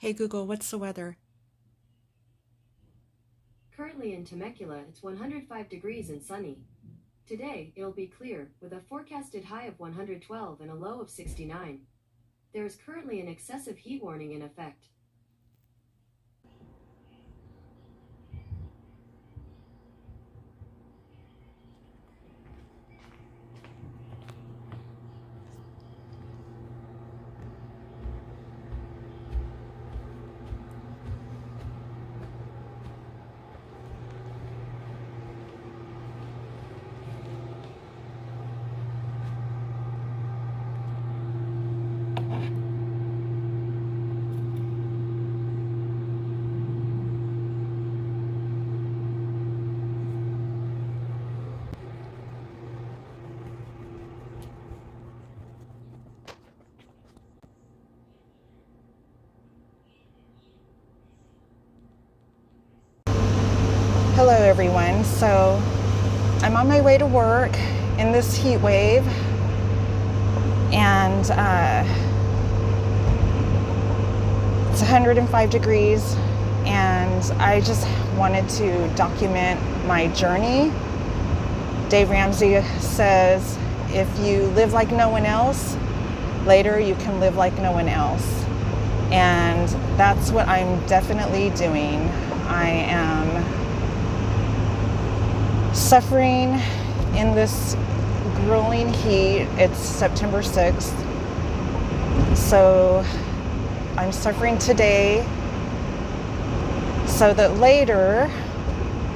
Hey Google, what's the weather? Currently in Temecula, it's 105 degrees and sunny. Today, it'll be clear, with a forecasted high of 112 and a low of 69. There is currently an excessive heat warning in effect. Hello everyone. So I'm on my way to work in this heat wave, and it's 105 degrees, and I just wanted to document my journey. Dave Ramsey says, if you live like no one else, later you can live like no one else. And that's what I'm definitely doing. I am suffering in this grueling heat. It's September 6th. So I'm suffering today so that later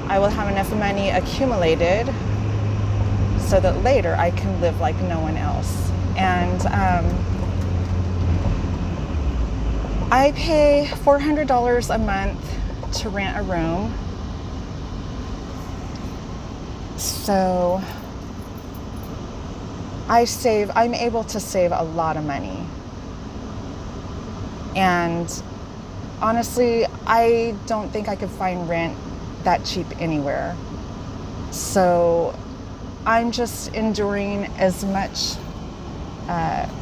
I will have enough money accumulated so that later I can live like no one else. And I pay $400 a month to rent a room. So I'm able to save a lot of money. And honestly, I don't think I could find rent that cheap anywhere. So I'm just enduring as much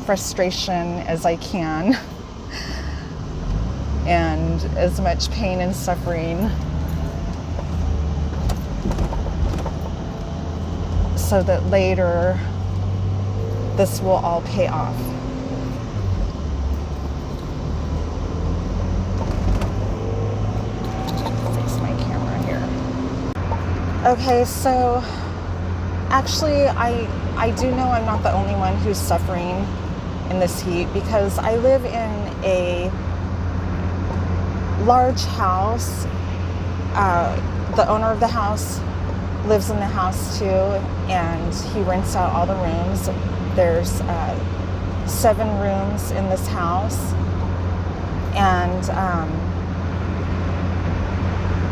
frustration as I can and as much pain and suffering so that later this will all pay off. Fix my camera here. Okay, so actually I do know I'm not the only one who's suffering in this heat, because I live in a large house. The owner of the house lives in the house too, and he rents out all the rooms. There's 7 rooms in this house, and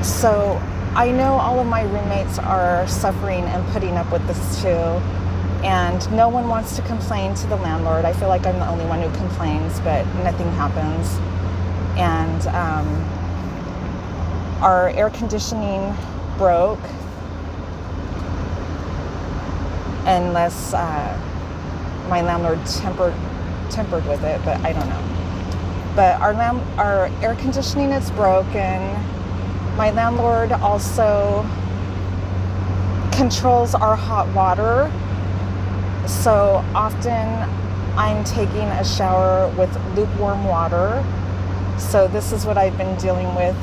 so I know all of my roommates are suffering and putting up with this too, and no one wants to complain to the landlord. I feel like I'm the only one who complains, but nothing happens. And our air conditioning broke, unless my landlord tempered with it, but I don't know. But our air conditioning is broken. My landlord also controls our hot water, so often I'm taking a shower with lukewarm water. So this is what I've been dealing with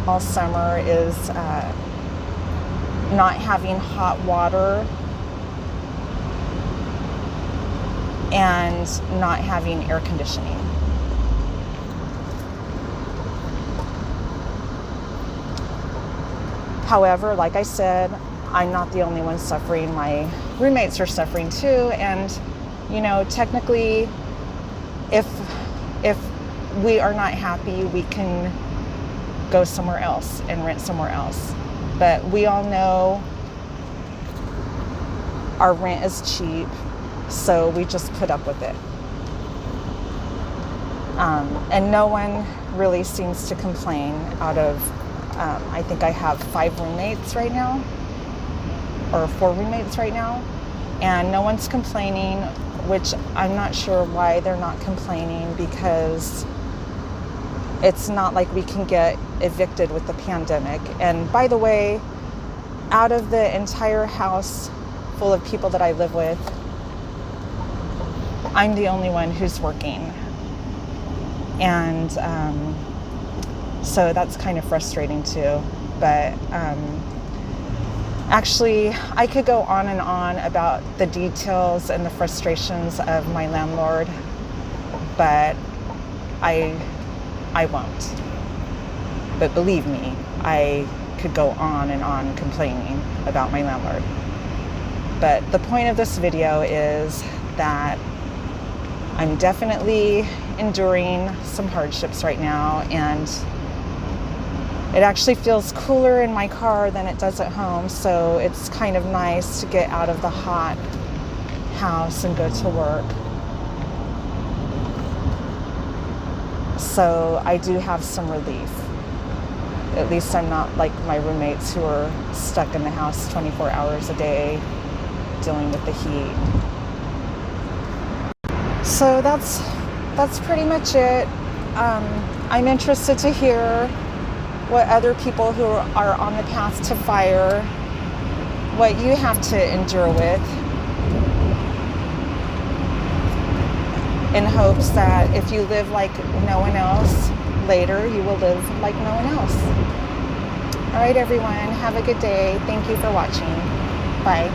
all summer, is not having hot water and not having air conditioning. However, like I said, I'm not the only one suffering. My roommates are suffering too, and technically, if we are not happy, we can go somewhere else and rent somewhere else. But we all know our rent is cheap, so we just put up with it. And no one really seems to complain out of, I think I have 5 roommates right now, or 4 roommates right now, and no one's complaining, which I'm not sure why they're not complaining, because It's not like we can get evicted with the pandemic. And by the way, out of the entire house full of people that I live with, I'm the only one who's working. And so that's kind of frustrating too. But actually, I could go on and on about the details and the frustrations of my landlord, but I won't. But believe me, I could go on and on complaining about my landlord. But the point of this video is that I'm definitely enduring some hardships right now, and it actually feels cooler in my car than it does at home, so it's kind of nice to get out of the hot house and go to work. So I do have some relief. At least I'm not like my roommates who are stuck in the house 24 hours a day dealing with the heat. So that's pretty much it. I'm interested to hear what other people who are on the path to FIRE, what you have to endure with, in hopes that if you live like no one else, later you will live like no one else. All right, everyone, have a good day. Thank you for watching. Bye.